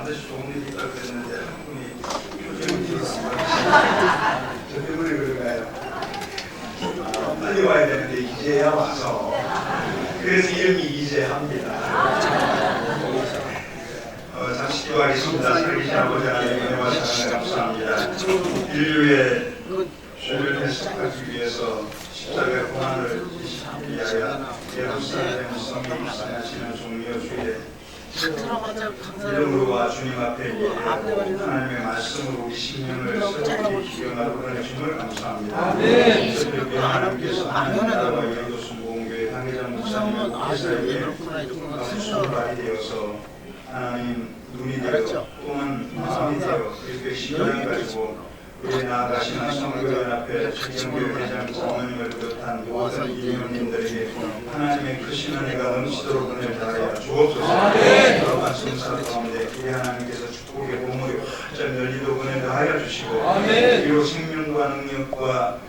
반드시 좋은 일이 있다고 그랬는데 한 분이 표정이 뒤집어서 저 때문에 그런가요? 빨리 와야 되는데 이제야 와서 그래서 이름이 이제합니다. 잠시 기도하겠습니다. 살리신 아버지 하나님의 은혜와 사랑을 감사합니다. 인류의 죄를 해석하기 위해서 십자가의 고난을 위하여 예루살렘 성에 입성하시는 종려 주의 이름으로와 주님 앞에 예배하고 하나님의 말씀으로 우리 심령을 새롭게 기경하고 그러내심을 감사합니다. 특별히 하나님께서 하나님 나라와 여의도 순복음교회 당회장 목사님을 목회자에게 수발이 되어서 하나님 눈이 되어 또한 마음이 되어 그리스도의 심령을 가지고 우리 나아가시는 성교연합회 최경교 회장 어머님을 비롯한 모든 이민님들에게 하나님의 크신 은혜가 넘치도록 은혜를 다하여 주옵소서. 여러 말씀사 가운데 우리 하나님께서 축복의 보물이 활짝 열리도록 은혜를 다하여 주시고 그리고 생명과 능력과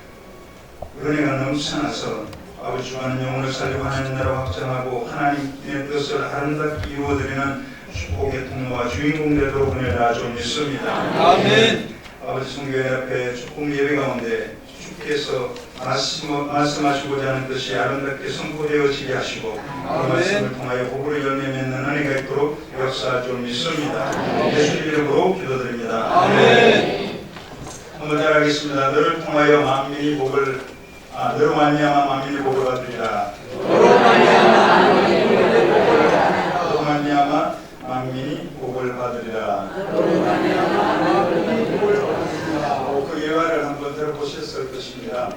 은혜가 넘쳐나서 아버지 주하는 영혼을 살리고 하나님 나라 확장하고 하나님의 뜻을 아름답게 이루어드리는 축복의 통로와 주인공 되도록 은혜를 다하여 좀 믿습니다. 아멘. 아버지 성교회 앞에 축복 예배 가운데 주께서 말씀하시고자 하는 뜻이 아름답게 선포되어지게 하시고 그 말씀을 통하여 복으로 열매 맺는 은혜가 있도록 역사할 줄 믿습니다. 예수님 이름으로 기도드립니다. 아멘. 한번 따라하겠습니다. 너를 통하여 만민이 복을 너로 말미암아 만민이 복을 받으리라. 너로 말미암아 만민이 복을 받으리라. 그 예화를 한번 들어보셨을 것입니다.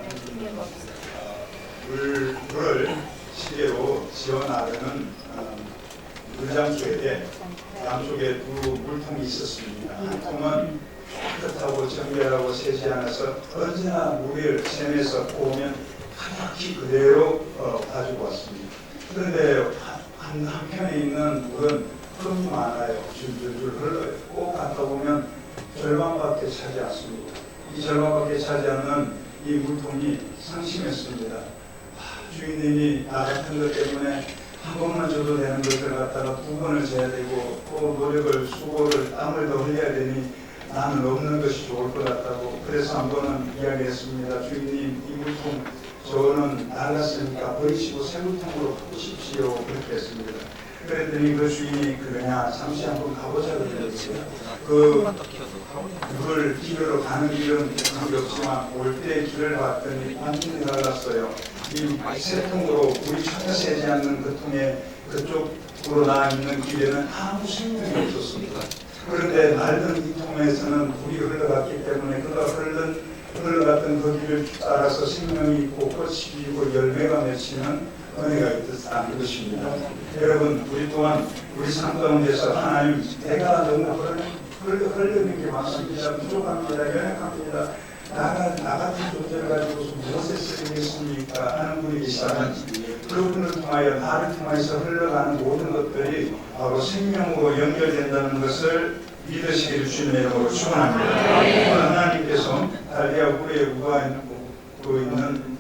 물을 시계로 지어나가는 물장수에게 양쪽에 두 물통이 있었습니다. 한 통은 깨끗하고 정결하고 새지 않아서 언제나 물을 샘에서 보면 하얗게 그대로 가지고 왔습니다. 그런데 한편에 있는 물은 흠이 많아요. 줄줄줄 흘러요. 꼭 갔다 보면 절반밖에 차지 않습니다. 이 절반밖에 차지 않는 이 물통이 상심했습니다. 주인님이 나 같은 것 때문에 한 번만 줘도 되는 것을 갖다가 두 번을 재야 되고 또 노력을 수고를 땀을 더 흘려야 되니 나는 없는 것이 좋을 것 같다고 그래서 한 번은 이야기했습니다. 주인님 이 물통 저는 낡았으니까 버리시고 새 물통으로 바꾸십시오. 그렇게 했습니다. 그랬더니 그 주인이 그러냐 잠시 한번 가보자 그러더라고요. 그 물을 길으로 가는 길은 그게 없지만 올 때 길을 봤더니 완전히 달랐어요. 이 새 통으로 물이 전혀 새지 않는 그 통에 그쪽으로 나와 있는 길에는 아무 생명이 없었습니다. 그런데 낡은 이 통에서는 물이 흘러갔기 때문에 그가 흘러갔던 그 길을 따라서 생명이 있고 꽃이 피고 열매가 맺히는 은혜가 있다는 것입니다. 여러분 우리 또한 우리 삶 가운데서 하나님 내가 너무 흘리는 게 많습니다. 부족합니다. 연약합니다. 나 같은 존재를 가지고서 무엇에 쓰겠습니까? 하는 분이 계시다면 그분을 통하여 나를 통해서 흘러가는 모든 것들이 바로 생명으로 연결된다는 것을 믿으시기를 주님의 이름으로 축원합니다. 오늘 하나님께서 달리아 굴에 우가 있는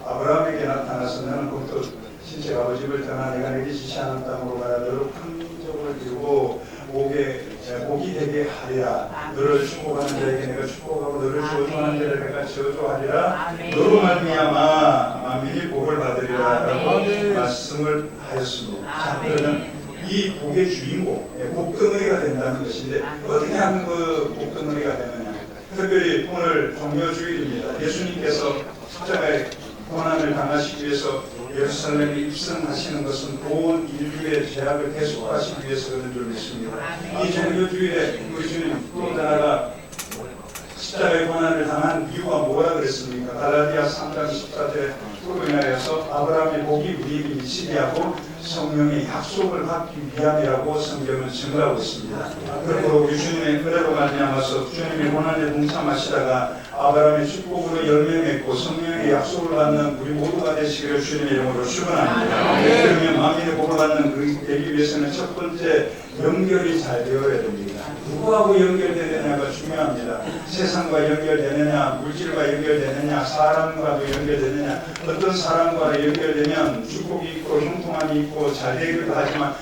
아브라함에게 나타나서 너는 거기서 신체 아버지를 떠나 내가 내게 지시하는 땅으로 가라. 너로 큰 민족을 이루고 복이 되게 하리라. 너를 축복하는 자에게 내가 축복하고 너를 저주하는 자에게 내가 저주하리라. 너로 말미암아 만민이 복을 받으리라 라고 말씀을 하였습니다. 자, 그러면 이 복의 주인공, 복덩어리가 된다는 것인데 어떻게 하면 그 복덩어리가 되느냐. 특별히 오늘 종료주일입니다. 예수님께서 십자가에 고난을 당하시기 위해서 예루살렘에 입성하시는 것은 온 인류의 죄악을 대속하시기 위해서 그런 줄 믿습니다. 이 종료주일에 우리 주님 또 하나가 십자가의 고난을 당한 이유가 뭐라 그랬습니까? 갈라디아 3장 14절에 그로 인하여서 아브라함의 복이 우리에게 미치게 하고 성령의 약속을 받기 위함이라고 성경은 증거하고 있습니다. 그러므로 우리 주님의 은혜로 말미암아서 주님의 고난에 동참하시다가 아브라함의 축복으로 열매 맺고 성령의 약속을 받는 우리 모두가 되시기를 주님의 이름으로 축원합니다. 그러면 만민의 복을 받는 그 되기 위해서는 첫 번째 연결이 잘 되어야 됩니다. 누구하고 연결되느냐가 중요합니다. 세상과 연결되느냐, 물질과 연결되느냐, 사람과도 연결되느냐. 어떤 사람과 연결되면 축복이 있고 형통함이 있고 있고 잘 되기도 하지만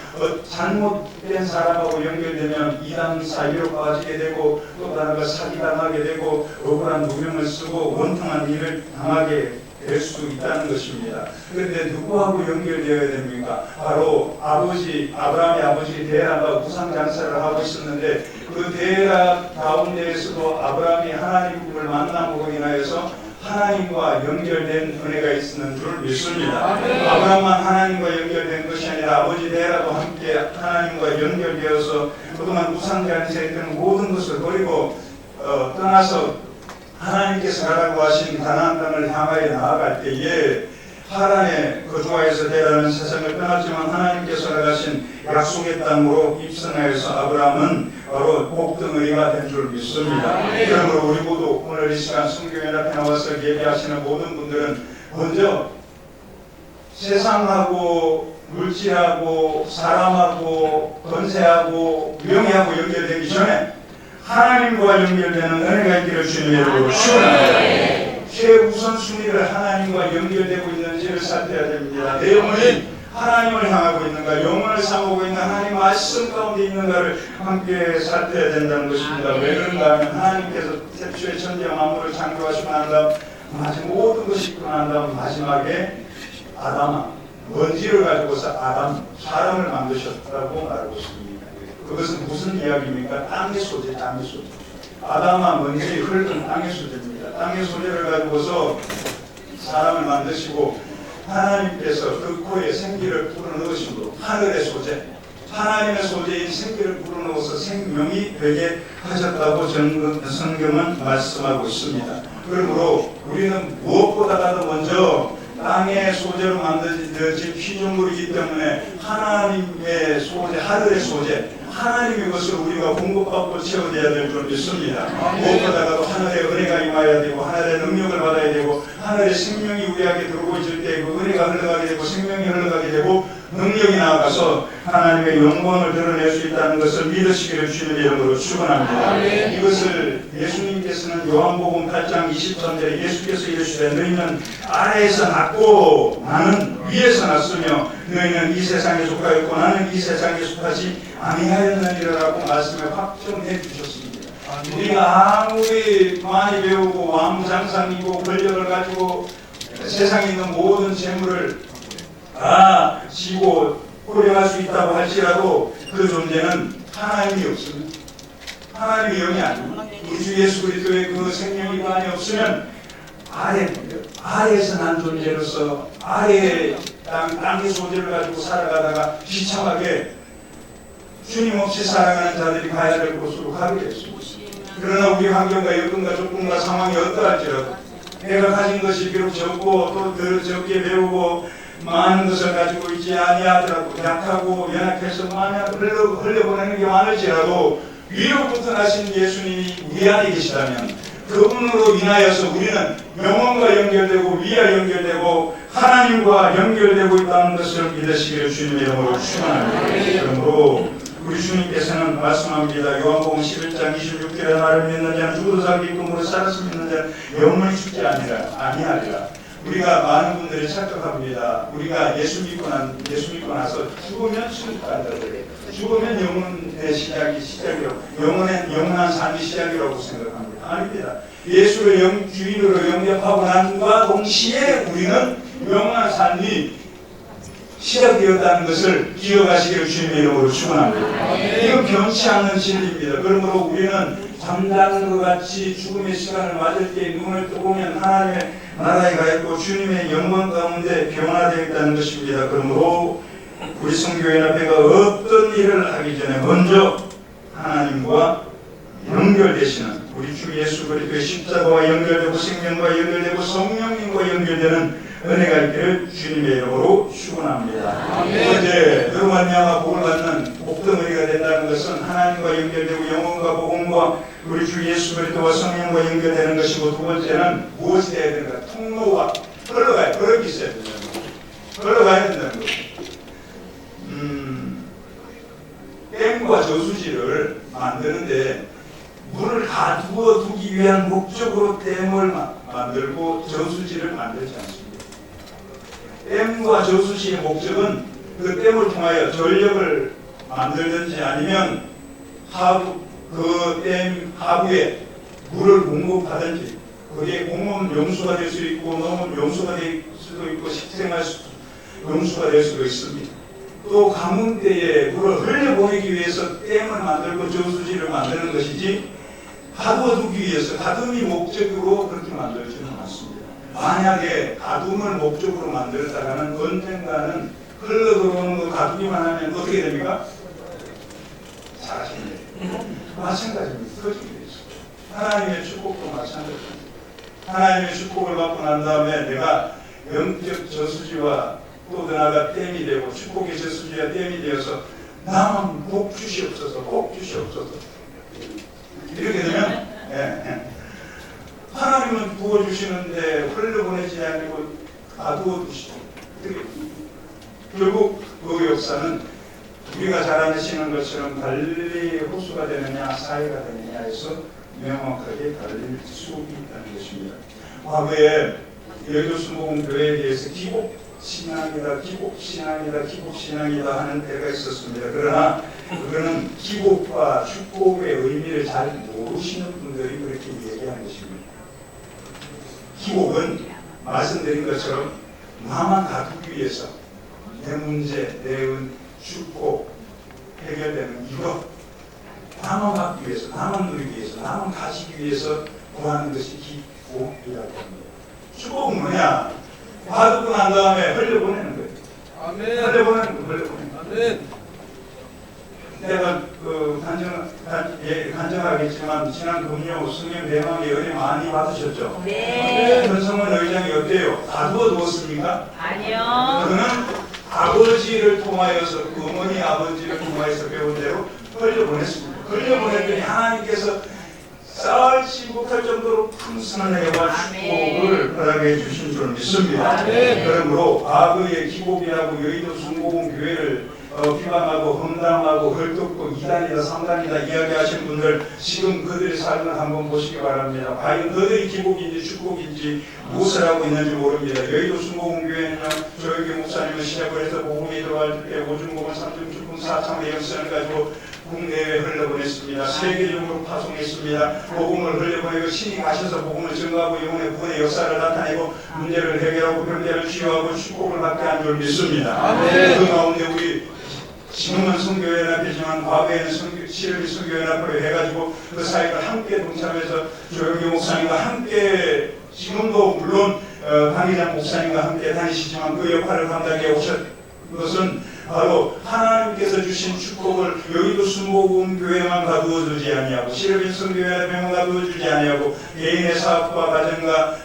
잘못된 사람하고 연결되면 이단 사이로 빠지게 되고 또 다른 거 사기당하게 되고 억울한 누명을 쓰고 원통한 일을 당하게 될 수 있다는 것입니다. 그런데 누구하고 연결되어야 됩니까? 바로 아브라함의 아버지 데라가 우상 장사를 하고 있었는데 그 데라 가운데에서도 아브라함이 하나님을 만남으로 인하여서 하나님과 연결된 은혜가 있는 줄 믿습니다. 아브라함만 하나님과 연결된 것이 아니라 아버지 데라도 함께 하나님과 연결되어서 그동안 우상 장사에 있던 모든 것을 버리고 떠나서 하나님께서 가라고 하신 가나안 땅을 향하여 나아갈 때에 하란에 거주하여서 데라는 세상을 떠났지만 하나님께서 나가신 약속의 땅으로 입성하여서 아브라함은 바로 복덩어리가 된 줄 믿습니다. 그러므로 우리 모두 오늘 이 시간 성경에 앞에 나와서 예배하시는 모든 분들은 먼저 세상하고 물질하고 사람하고 권세하고 명예하고 연결되기 전에 하나님과 연결되는 은혜가 있기를 주님의 이름으로 축원합니다. 최우선순위를 하나님과 연결되고 있는지를 살펴야 됩니다. 내 영혼이 하나님을 향하고 있는가, 영혼을 삼고 있는 하나님 말씀 가운데 있는가를 함께 살펴야 된다는 것입니다. 왜 그런가 하면 하나님께서 태초에 천지와 만물을 창조하시고 난 다음 모든 것이 있고 난 다음 마지막에 아담아, 먼지를 가지고서 사람을 만드셨다고 말하고 있습니다. 그것은 무슨 이야기입니까? 땅의 소재, 땅의 소재. 아담아, 먼지, 흙은 땅의 소재입니다. 땅의 소재를 가지고서 사람을 만드시고 하나님께서 그 코에 생기를 불어넣으심으로 하늘의 소재, 하나님의 소재인 생기를 불어넣어서 생명이 되게 하셨다고 성경은 말씀하고 있습니다. 그러므로 우리는 무엇보다도 먼저 땅의 소재로 만들어진 피조물이기 때문에 하나님의 소재, 하늘의 소재, 하나님의 것을 우리가 공급받고 채워져야 될 줄 믿습니다. 무엇보다도 하늘의 은혜가 임하여야 되고 하늘의 능력을 받아야 되고 하늘의 생명이 우리에게 들어오고 있을 때 그 은혜가 흘러가게 되고 생명이 흘러가게 되고 능력이 나아가서 하나님의 영광을 드러낼 수 있다는 것을 믿으시기를 주님의 이름으로 축원합니다. 이것을 예수님께서는 요한복음 8장 23절에 예수께서 이르시되 너희는 아래에서 났고 나는 위에서 났으며 너희는 이 세상에 속하였고 나는 이 세상에 속하지 아니하였느니라라고 말씀을 확정해 주셨습니다. 우리가 아무리 많이 배우고 왕장상이고 권력을 가지고 세상에 있는 모든 재물을 다 지고 호령할 수 있다고 할지라도 그 존재는 하나님이 없으면, 하나님이 영이 아닙니다. 우리 주 예수 그리스도의 그 생명이 안에 없으면 아래에서 난 존재로서 아래의 땅의 소재를 가지고 살아가다가 비참하게 주님 없이 살아가는 자들이 가야 될 곳으로 가게 됐습니다. 그러나 우리 환경과 여건과 조건과 상황이 어떠할지라도 내가 가진 것이 비록 적고 또 더 적게 배우고 많은 것을 가지고 있지 아니하더라도 약하고 연약해서 많이 흘려보내는 게 많을지라도 위로부터 나신 예수님이 우리 안에 계시다면 그분으로 인하여서 우리는 영혼과 연결되고 위와 연결되고 하나님과 연결되고 있다는 것을 믿으시기를 주님의 이름으로 축원합니다. 그러므로 우리 주님께서는 말씀합니다. 요한복음 11장 26절에 나를 믿는 자는 죽어도 살기 있고 무릇 살아서 믿는 자는 영원히 죽지 아니하리라. 우리가 많은 분들이 착각합니다. 우리가 예수 믿고 나서 죽으면 천국간다. 죽으면 영혼의 시작이라고, 영원한 삶이 시작이라고 생각합니다. 아닙니다. 예수를 주인으로 영접하고 난과 동시에 우리는 영원한 삶이 시작되었다는 것을 기억하시기를 주님의 이름으로 축원합니다. 이건 변치 않는 진리입니다. 그러므로 우리는 잠자는 것 같이 죽음의 시간을 맞을 때 눈을 떠보면 하나님의 나라에 가 있고 주님의 영광 가운데 변화되어 있다는 것입니다. 그러므로 우리 성교회 앞에가 어떤 일을 하기 전에 먼저 하나님과 연결되시는 우리 주 예수 그리스도의 십자가와 연결되고 생명과 연결되고 성령님과 연결되는 은혜가 있기를 주님의 이름으로 축원합니다. 어제 너로 말미암아 복을 받는 복덩어리가 된다는 것은 하나님과 연결되고 영혼과 복음과 우리 주 예수 그리스도와 성령과 연결되는 것이고 두 번째는 무엇이 되어야 되는가? 통로가 흐르기 있어야 된다는 거죠. 흘러가야 된다는 거죠. 댐과 저수지를 만드는데 물을 가두어 두기 위한 목적으로 댐을 만들고 저수지를 만들지 않습니다. 댐과 저수지의 목적은 그 댐을 통하여 전력을 만들든지 아니면 그 댐 하부에 물을 공급하든지, 그게 공업 용수가 될 수 있고 농업 용수가 될 수도 있고 식생활 용수가 될 수도 있습니다. 또 가뭄때에 물을 흘려보내기 위해서 댐을 만들고 저수지를 만드는 것이지 가둬두기 위해서 가둠이 목적으로 그렇게 만들지는 않습니다. 만약에 가둠을 목적으로 만들다가는 언젠가는 흘러들어오는 거 가두기만 하면 어떻게 됩니까? 사라집니다. 마찬가지입니다. 터지게 되죠. 하나님의 축복도 마찬가지입니다. 하나님의 축복을 받고 난 다음에 내가 영적 저수지와 또 나아가 댐이 되고 축복의 저수지와 댐이 되어서 나만 복 주시옵소서, 복 주시옵소서. 이렇게 되면 하나님은 부어주시는데 흘려보내지 않고 가두어 두시고, 결국 그 역사는 우리가 잘 아시는 것처럼 갈릴리 호수가 되느냐 사해가 되느냐에서 명확하게 갈릴 수 있다는 것입니다. 과거에 여의도 순복음교회에 대해서 기복신앙이다, 기복신앙이다, 기복신앙이다 하는 때가 있었습니다. 그러나 그거는 기복과 축복의 의미를 잘 모르시는 분들이 그렇게 얘기하는 것입니다. 기복은 말씀드린 것처럼 나만 가두기 위해서 내 문제, 내 축복 해결되는 이것, 나만 받기 위해서, 나만 누리기 위해서, 나만 가지기 위해서 구하는 것이 기복이라고 합니다. 축복은 뭐냐? 받고 난 다음에 흘려보내는 거예요. 아멘. 흘려보내는 거, 흘려보내는 거. 아멘. 내가 간증하겠지만 지난 금요 승인 대망의 은혜 많이 받으셨죠? 네. 현성원 의장이 어때요? 가두어 두었습니까? 아니요. 그는 아버지를 통하여서, 어머니 아버지를 통하여서 배운 대로 흘려보냈습니다. 흘려보냈더니 하나님께서 쌓을지 못할 정도로 풍성한 은혜와 축복을 허락해 주신 줄 믿습니다. 그러므로 과거의 기복이라고 여의도 순복음교회를 비방하고 험담하고 헐뜯고 2단이다 3단이다 이야기하시는 분들, 지금 그들의 삶을 한번 보시기 바랍니다. 과연 그들이 기복인지 축복인지 무엇을 하고 있는지 모릅니다. 여의도 순복음교회는요, 조영기 목사님은 시작을 해서 복음이 들어갈 때 오중복음 3중 축복 4창의 영성을 가지고 국내에 흘려보냈습니다. 세계적으로 파송했습니다. 복음을 흘려보내고 신이 가셔서 복음을 증거하고 영혼의 구원의 역사를 나타내고 문제를 해결하고 병자를 치유하고 축복을 받게 한 줄 믿습니다. 그 가운데 우리 지금은 선교연합이지만 과거에는 시르비 선교연합으로 해가지고 그 사역을 함께 동참해서 조영기 목사님과 함께, 지금도 물론 강희장 목사님과 함께 다니시지만 그 역할을 감당해 오셨 것은 바로 하나님께서 주신 축복을 여의도 순복음교회만 가두어 두지 아니하고 시르비 선교연합에만 가두어 두지 아니하고 개인의 사업과 가정과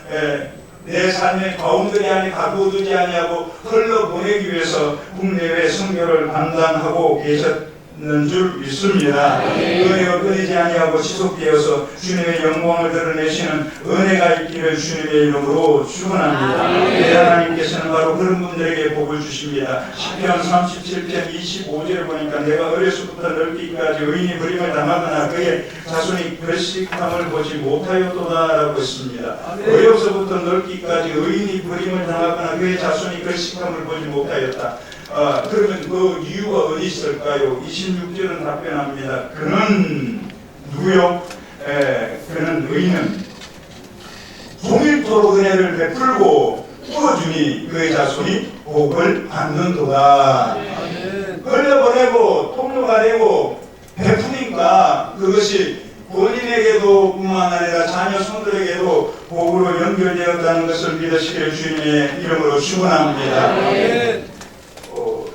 내 삶의 가운데 안에 가두어두지 아니하고 흘러보내기 위해서 국내외 선교를 감당하고 계셨는 줄 믿습니다. 은혜가 끊이지 아니하고 지속되어서 주님의 영광을 드러내시는 은혜가 있기를 주님의 이름으로 축원합니다. 하나님께서는 바로 그런 분들에게 복을 주십니다. 시편 37편 25절에 보니까 내가 어려서부터 늙기까지 의인이 부림을 당하거나 그의 자손이 결식함을 보지 못하였도다 라고 했습니다. 어려서부터 늙기까지 의인이 부림을 당하거나 그의 자손이 결식함을 보지 못하였다. 그러면 그 이유가 어디 있을까요? 26절은 답변합니다. 그는 누구요? 그는 의인은 종일토록 은혜를 베풀고 부어주니 그의 자손이 복을 받는도다. 흘려보내고 통로가 되고 베푸니까 그것이 본인에게도 뿐만 아니라 자녀 손들에게도 복으로 연결되었다는 것을 믿으시기를 주님의 이름으로 축원합니다.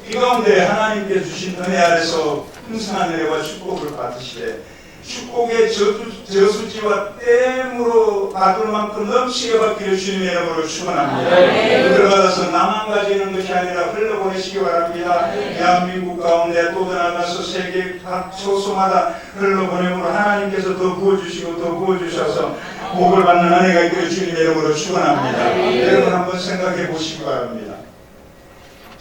이 가운데 하나님께 주신 은혜 아래서 풍성한 은혜와 축복을 받으시되 축복의 저수지와 댐으로 받을 만큼 넘치게 받기를 주님의 이름으로 축원합니다. 그걸 받아서 나만 가지는 것이 아니라 흘러보내시기 바랍니다. 대한민국 가운데 또 나가서 세계 각 소수마다 흘러보내므로 하나님께서 더 부어주시고 더 부어주셔서 복을 받는 은혜가 있기를 주님의 이름으로 축원합니다. 여러분 한번 생각해 보시기 바랍니다.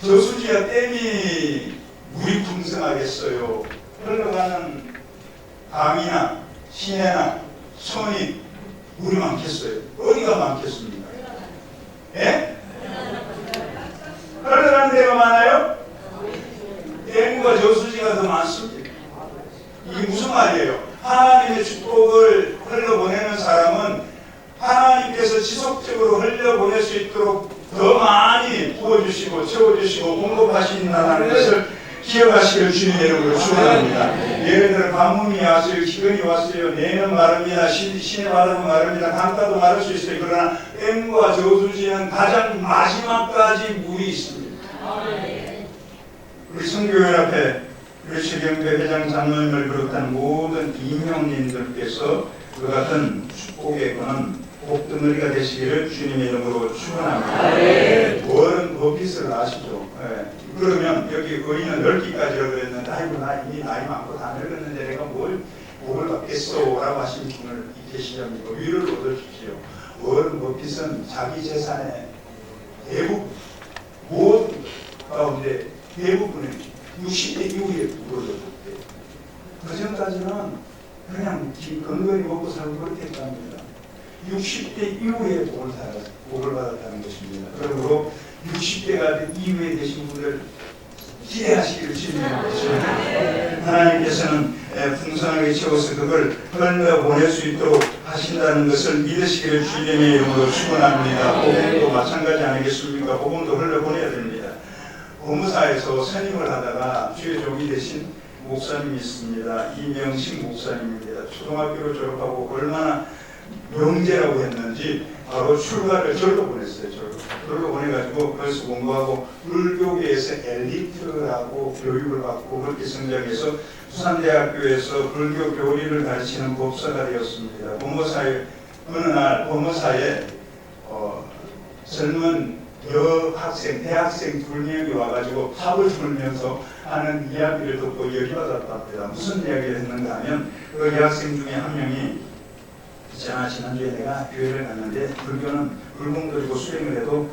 저수지와 댐이 물이 풍성하겠어요? 흘러가는 강이나 시내나 손이 물이 많겠어요? 어디가 많겠습니까? 예? 흘러가는 데가 많아요? 땡과 저수지가 더 많습니다. 이게 무슨 말이에요? 하나님의 축복을 흘려보내는 사람은 하나님께서 지속적으로 흘려보낼 수 있도록 더 많이 부어주시고 채워주시고 공급하신다는 것을 기억하시길 주님의 이름으로 축원합니다. 예를 들어 가뭄이 왔어요, 기근이 왔어요, 내는 마릅니다, 신의 바다는 마릅니다, 강가도 마를 수 있어요. 그러나 댐과 저수지는 가장 마지막까지 물이 있습니다. 우리 성교연합회 우리 최경배 회장 장로님을 비롯한 모든 임명님들께서 그 같은 축복에 관한 복덩어리가 되시기를 주님의 이름으로 축원합니다. 월은 버핏을 아시죠? 그러면 여기 의인은 늙기까지라고 그랬는데 아이고 나 이미 나이 많고 다 늙었는데 내가 뭘 복을 받겠소 라고 하시는 분을 계시렵니까? 위를 얻으십시오. 월은 버핏은 자기 재산의 대부분 모든 가운데 대부분은 60대 이후에 복을 얻었대요. 그 전까지는 그냥 건강히 먹고 살고 그렇게 했답니다. 60대 이후에 복을 받았다는 것입니다. 그러므로 60대가 이후에 되신 분들 기대하시기를 주님의 것입니다. 하나님께서는 풍성하게 채워서 그걸 흘려보낼 수 있도록 하신다는 것을 믿으시기를 주님의 이름으로 축원합니다. 복음도 마찬가지 아니겠습니까? 복음도 흘려보내야 됩니다. 법무사에서 선임을 하다가 주의 종이 되신 목사님이 있습니다. 이명식 목사님입니다. 초등학교를 졸업하고 얼마나 명제라고 했는지 바로 출가를 절로 보냈어요. 절로 보내가지고 거기서 공부하고 불교계에서 엘리트라고 교육을 받고 그렇게 성장해서 부산대학교에서 불교 교리를 가르치는 법사가 되었습니다. 법무사에 어느 날 법무사에 젊은 여학생, 대학생 2명이 와가지고 밥을 풀면서 하는 이야기를 듣고 열이 받았답니다. 무슨 이야기를 했는가 하면 그 여학생 중에 한 명이 지난주에 내가 교회를 갔는데 불교는 불공들이고 수행을 해도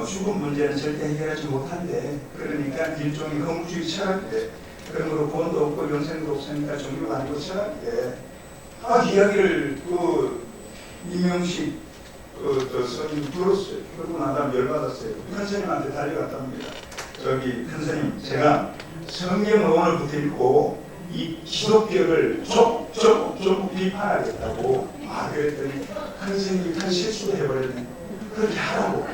죽음 문제는 절대 해결하지 못한대. 그러니까 일종의 허무주의 철학이래. 그러므로 구원도 없고 영생도 없으니까 종교가 아니고 철학이래. 이야기를 이명식 스님 들었어요. 그러고 나다 열받았어요. 큰 스님한테 달려갔답니다. 저기 큰 스님, 제가 성경을 오늘부터 읽고 이 기독교를 좀 비판하겠다고 그랬더니 큰 스님이 큰 실수를 해버렸네. 그렇게 하라고.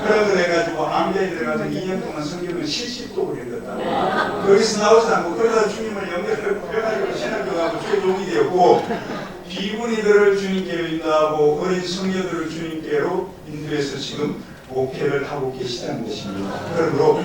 그러고 그래가지고 암대에 들어가서 2년 동안 성경을 70독을 읽었다고. 거기서 나오지 않고 그러다 주님을 연결해가지고 신학교하고 최종이 되었고 비구니들을 주님께로 인도하고 어린 성녀들을 주님께로 인도해서 지금 목회를 하고 계시다는 것입니다. 그러므로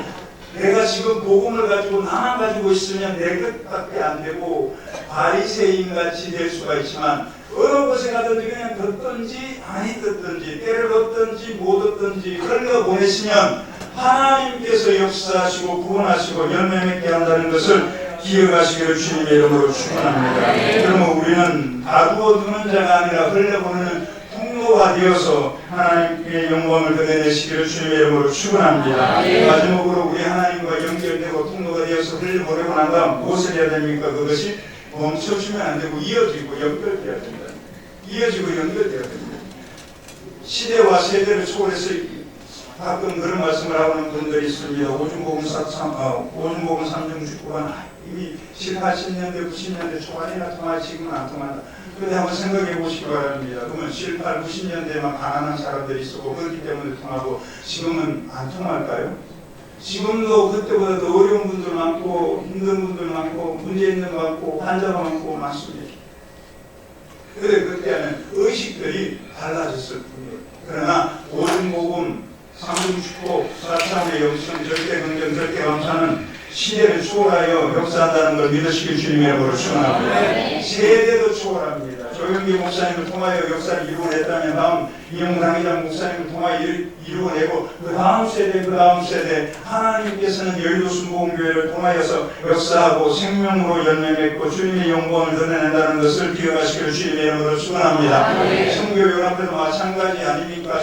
내가 지금 복음을 가지고 나만 가지고 있으면 내 것밖에 안 되고 바리새인 같이 될 수가 있지만 어느 곳에 가든지 그냥 듣든지 아니 듣든지 때를 얻든지 못 얻든지 흘려보내시면 하나님께서 역사하시고 구원하시고 열매 맺게 한다는 것을 기억하시기를 주님의 이름으로 축원합니다. 그러면 우리는 다루어 두는 자가 아니라 흘려보내는 통로가 되어서 하나님의 영광을 드러내시기를 주님의 이름으로 축원합니다. 마지막으로 우리 하나님과 연결되고 통로가 되어서 흘려보내고 난 다음 무엇을 해야 됩니까? 그것이 멈춰주면 안 되고 이어지고 연결돼야 된다. 이어지고 연결돼야 됩니다. 시대와 세대를 초월해서 가끔 그런 말씀을 하는 분들이 있습니다. 오중복음 3중19가 이미 7, 80년대, 90년대 초반이나 통하지 지금은 안 통한다. 그런데 한번 생각해 보시기 바랍니다. 그러면 7, 8, 90년대만 가난한 사람들이 있었고 그렇기 때문에 통하고 지금은 안 통할까요? 지금도 그때보다 더 어려운 분들 많고 힘든 분들 많고 문제 있는 거 많고 환자가 많고 많습니다. 그런데 그때는 의식들이 달라졌을 뿐이에요. 그러나 오중복음 3중축복 4차원의 영성 절대 긍정 절대 감사는 시대를 초월하여 역사한다는 걸 믿으시길 주님의 이름으로 축원합니다. 세대도 초월합니다. 조영기 목사님을 통하여 역사를 이루어냈다면 다음 이용당 회장 목사님을 통하여 이루어내고 그 다음 세대 하나님께서는 여의도 순복음교회를 통하여서 역사하고 생명으로 열매 맺고 주님의 영광을 드러낸다는 것을 기억하시길 주님의 이름으로 축원합니다. 성교연합회도 마찬가지 아닙니까?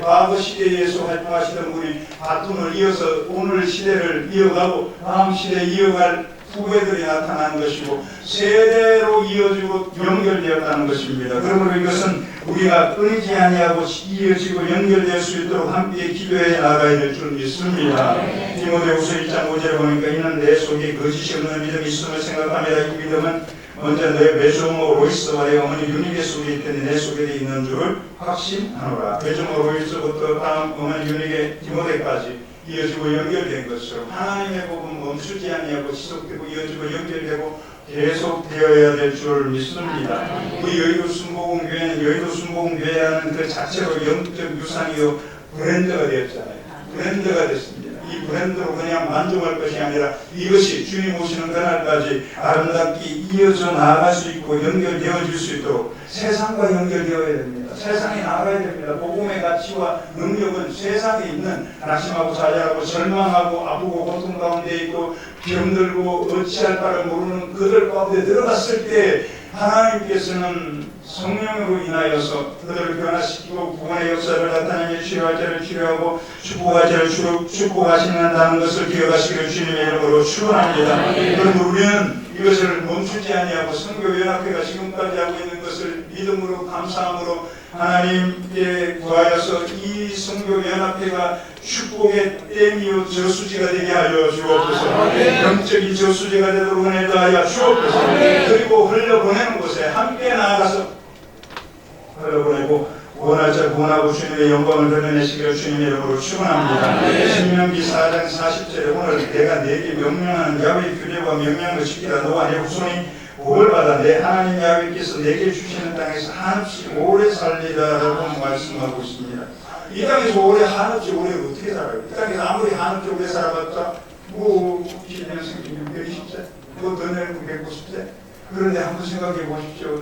과거 시대에서 활동하시던 분이 바톤을 이어서 오늘 시대를 이어가고 다음 시대에 이어갈 후배들이 나타난 것이고 세대로 이어지고 연결되었다는 것입니다. 그러므로 이것은 우리가 끊이지 아니하고 이어지고 연결될 수 있도록 함께 기도해 나가야 될 줄 믿습니다. 디모데후서 1장 5절에 보니까 이는 내 속에 거짓이 없는 믿음이 있음을 생각합니다. 이 믿음은 먼저 내 외조모 로이스와 내 어머니 유니게 속에 있더니 내 속에 있는 줄을 확신하노라. 외조모 로이스부터 다음 어머니 유니게 디모데까지 이어지고 연결된 것처럼 하나님의 복음 멈추지 아니하고 지속되고 이어지고 연결되고 계속되어야 될 줄 믿습니다. 우리 여의도 순복음교회는 여의도 순복음교회라는 그 자체로 영적 유산이요 브랜드가 되었잖아요. 브랜드가 됐습니다. 이 브랜드로 그냥 만족할 것이 아니라 이것이 주님 오시는 그날까지 아름답게 이어져 나아갈 수 있고 연결되어질 수 있도록 세상과 연결되어야 됩니다. 세상에 나아가야 됩니다. 복음의 가치와 능력은 세상에 있는 낙심하고 좌절하고 절망하고 아프고 고통 가운데 있고 병들고 어찌할 바를 모르는 그들 가운데 들어갔을 때 하나님께서는 성령으로 인하여서 그들을 변화시키고 구원의 역사를 나타내며 치료할 자를 치료하고 축복할 자를 축복하신다는 것을 기억하시기를 주님의 이름으로 축원합니다. 그러므로 우리는 이것을 멈추지 아니하고 선교연합회가 지금까지 하고 있는 것을 믿음으로 감사함으로 하나님께 구하여서 이 선교연합회가 축복의 댐이요 저수지가 되게 하여 주옵소서. 영적인 저수지가 되도록 은혜 더하여 주옵소서. 그리고 흘려보내는 곳에 함께 나아가서 흘려보내고 구원할 자 구원하고 주님의 영광을 드러내시기를 주님의 이름으로 축원합니다. 신명기 4장 40절에 오늘 내가 네게 명령하는 야훼의 규례와 명령을 지키라. 너와 내 후손이 복을 받아 내 하나님 야훼께서 내게 주시는 땅에서 한없이 오래 살리라라고 말씀하고 있습니다. 이 땅에서 오래 한없이 오래 어떻게 살아요? 이 땅에서 아무리 한없이 오래 살아봤자 뭐 90년생 120세 뭐 더 내면 190세. 그런데 한번 생각해 보십시오.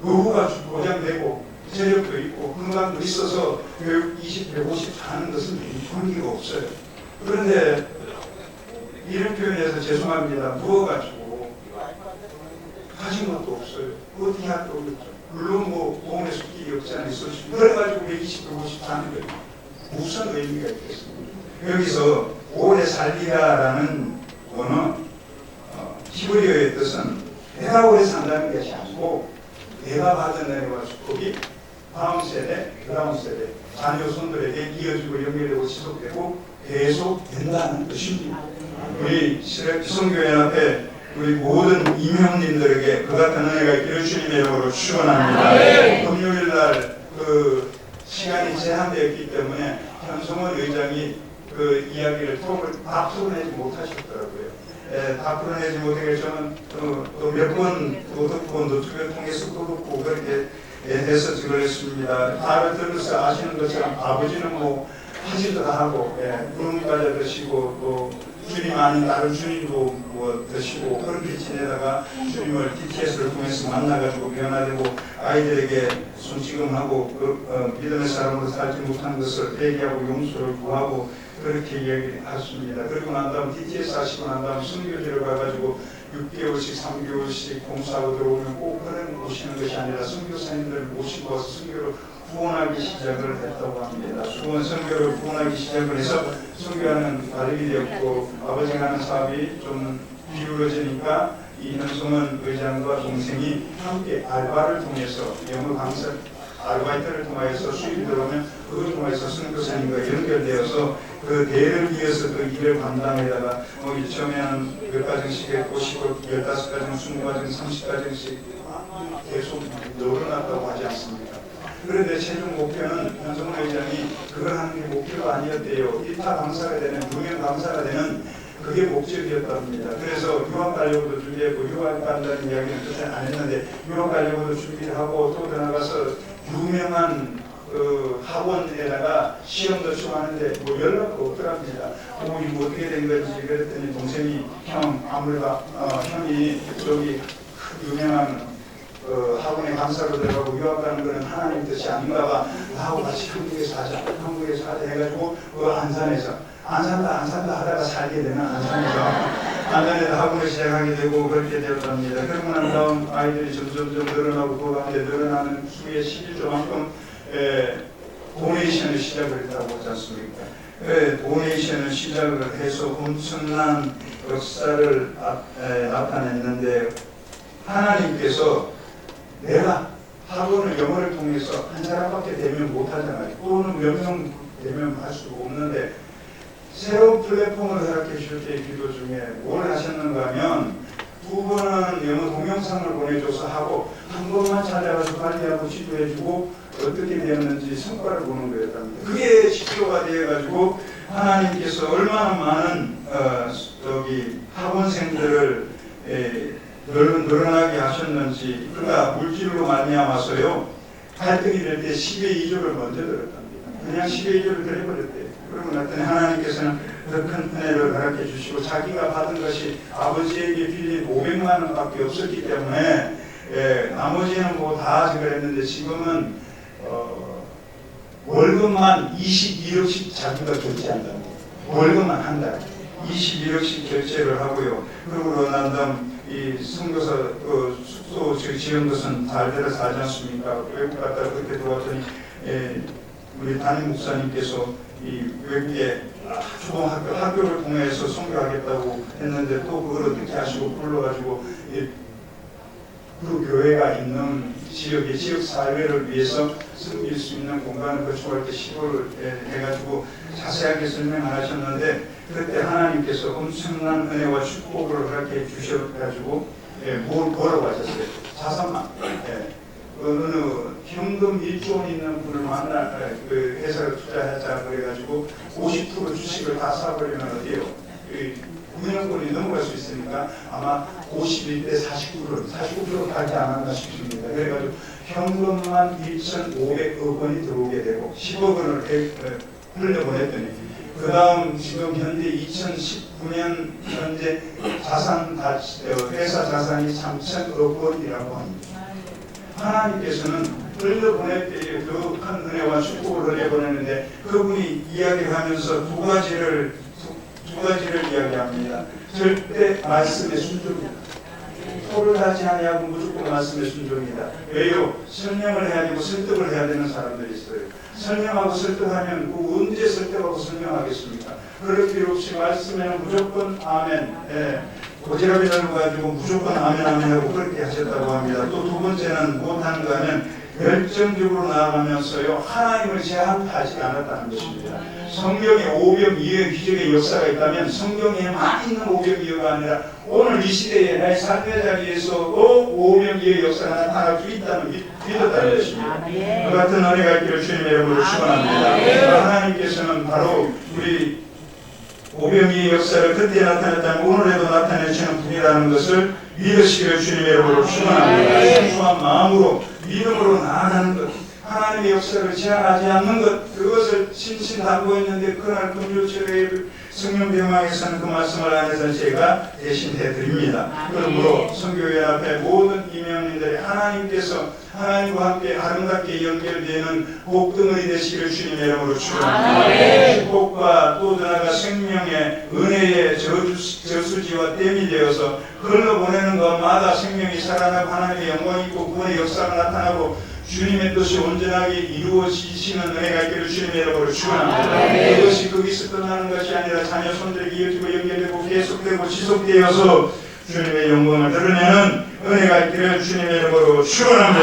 노후가 보장되고 체력도 있고 건강도 있어서 120, 150 사는 것은 관계가 없어요. 그런데 이런 표현에서 죄송합니다. 누워가지고 가진 것도 없어요. 어떻게 할 거 없죠. 물론 뭐 몸에 숙기가 없지 않을 수 있어요. 그래가지고 120, 150 사는 거예요. 무슨 의미가 있겠습니까? 여기서 오래 살리라라는 거는 히브리어의 뜻은 내가 오래 산다는 것이 아니고 내가 받은 은혜와 축복이 다음 세대, 그 다음 세대, 자녀 손들에게 이어지고 연결되고 지속되고 계속 된다는 뜻입니다. 우리 성교연합회 우리 모든 임형님들에게 그 같은 은혜가 있기를 주님의 이름으로 축원합니다. 금요일날 그 시간이 제한되었기 때문에 현성원 의장이 그 이야기를 다 풀어내지 못하셨더라고요. 다 풀어내지 못하게 저는 또 몇 번 또 듣고 노트북을 통해서 또 듣고 그렇게 해서 그랬습니다. 다를 들어서 아시는 것처럼 아버지는 뭐 하지도 하고 구름 과자 드시고 또 주님 아닌 다른 주님도 뭐 드시고 그렇게 지내다가 주님을 DTS를 통해서 만나가지고 변화되고 아이들에게 손찌검하고 믿음의 사람으로 살지 못한 것을 회개하고 용서를 구하고 그렇게 이야기했습니다. 그리고 난 다음 DTS 하시고 난 다음 선교지를 가가지고 6개월씩 3개월씩 공사하고 들어오면 꼭 그런 오시는 것이 아니라 선교사님들을 모시고 와서 선교를 후원하기 시작을 했다고 합니다. 선교를 후원하기 시작을 해서 선교하는 과정이 되었고 아버지가 하는 사업이 좀 기울어지니까 이 현성원 의장과 동생이 함께 알바를 통해서 영어 강사 아르바이트를 통해서 수입이 들어오면 그걸 통해서 선교사님과 연결되어서 그 대를 이어서 그 일을 감당에다가 처음에는 몇 가정씩 했고 15가정, 20가정, 30가정씩 계속 늘어났다고 하지 않습니까? 그런데 최종 목표는 현성원 회장이 그걸 하는 게 목표가 아니었대요. 일타 강사가 되는, 유명 강사가 되는 그게 목적이었답니다. 그래서 유학 가려고도 준비했고 유학 간다는 이야기는 그때 안 했는데 유학 가려고도 준비를 하고 또 나가서 유명한 그 학원에다가 시험도 치고하는데 뭐 연락도 없더랍니다. 이거 어떻게 된 건지 그랬더니 동생이 형 아무래도 형이 저기 유명한 학원에 강사로 들어가고 유학 가는 거는 하나님 뜻이 아닌가 봐. 나하고 같이 한국에서 하자 해가지고 그 안산에서 안 산다 하다가 살게 되는 안산에서 학원을 시작하게 되고 그렇게 되었답니다. 그러고 난 다음 아이들이 점점 늘어나고 그 가운데 늘어나는 수의 11조만큼 도네이션을 시작을 했다고 하지 않습니까? 도네이션을 시작을 해서 엄청난 역사를 나타냈는데 하나님께서 내가 학원을 영어를 통해서 한 사람밖에 대면 못하잖아요. 또는 몇 명 대면 할 수가 없는데 새로운 플랫폼을 허락해 주실 때 기도 중에 뭘 하셨는가 하면 두 번은 영어 동영상을 보내줘서 하고 한 번만 찾아가서 관리하고 지도해주고 어떻게 되었는지 성과를 보는 거였답니다. 그게 지표가 되어가지고 하나님께서 얼마나 많은 학원생들을 늘어나게 하셨는지. 그가 물질로 말미암아서요 갈등이 될 때 10의 2조를 먼저 들었답니다. 그냥 10의 2조를 드려버렸대요. 그러고 났더니 하나님께서는 더 큰 은혜를 허락해 주시고 자기가 받은 것이 아버지에게 빌린 500만 원밖에 없었기 때문에 나머지는 뭐 다 그랬는데 지금은 월급만 21억씩 자기가 결제한답니다. 월급만 한 달 21억씩 결제를 하고요. 그러고 난 다음 이 선교사 숙소 지은 것은 달대로 살지 않습니까? 외국 갔다 그렇게 들어왔더니 우리 담임 목사님께서 이 외국에 초등학교 학교를 통해서 선교하겠다고 했는데 또 그걸 어떻게 하시고 불러가지고 그 교회가 있는 지역의 지역 사회를 위해서 섬길 수 있는 공간을 거주할 때 시도를 해가지고 자세하게 설명 안 하셨는데 그때 하나님께서 엄청난 은혜와 축복을 허락해 주셔가지고 뭐라고 하셨어요? 자산만 어느 현금 1조 원 있는 분을 만나 그 회사를 투자하자 그래가지고 50% 주식을 다 사버리면 어디에요? 운영권이 넘어갈 수 있으니까 아마 51대 49% 가지 않았나 싶습니다. 그래가지고 현금만 1,500억 원이 들어오게 되고 10억 원을 흘려보냈더니 그 다음 지금 현재 2019년 현재 회사 자산이 3,000억 원이라고 합니다. 하나님께서는 흘려보낼 때에 더 큰 은혜와 축복을 흘려보내는데 그분이 이야기를 하면서 두 가지를 이야기합니다. 절대 말씀에 순종이다. 토를 하지 아니하고 무조건 말씀에 순종이다. 왜요? 설명을 해야 되고 설득을 해야 되는 사람들이 있어요. 설명하고 설득하면 언제 설득하고 설명하겠습니까? 그럴 필요 없이 말씀에는 무조건 아멘. 고지랖이라고 가지고 무조건 아멘 하고 그렇게 하셨다고 합니다. 또 두 번째는 못하는가 하면 열정적으로 나아가면서요 하나님을 제한하지 않았다는 것입니다. 성경에 오병이어의 기적의 역사가 있다면 성경에만 있는 오병이어가 아니라 오늘 이 시대에 나의 삶의 자리에서도 오병이어의 역사가 나타날 수 있다는 믿었다는 것입니다. 그 같은 은혜가 있기를 주님의 이름으로 축원합니다. 하나님께서는 바로 우리 오병이의 역사를 그때 나타냈다면 오늘에도 나타내시는 분이라는 것을 믿으시기를 주님의 이름으로 축원합니다. 순수한 마음으로 믿음으로 나아가는 것, 하나님의 역사를 제한하지 않는 것, 그것을 신신당부했는데 그날 금요일에 성령대망에서는 그 말씀을 안에서 제가 대신해 드립니다. 그러므로 선교연합회 모든 임명인들이 하나님께서 하나님과 함께 아름답게 연결되는 복등의 되시기를 주님의 이름으로 축원합니다. 축복과 또 나아가 생명의 은혜의 저수지와 댐이 되어서 흘러보내는 것마다 생명이 살아나고 하나님의 영광이 있고 구원의 역사가 나타나고 주님의 뜻이 온전하게 이루어지시는 은혜가 있기를 주님의 이름으로 축원합니다. 그것이 거기서 끝나는 것이 아니라 자녀 손들에게 이어지고 연결되고 계속되고 지속되어서 주님의 영광을 드러내는 은혜가 있기를 주님의 이름으로 축원합니다.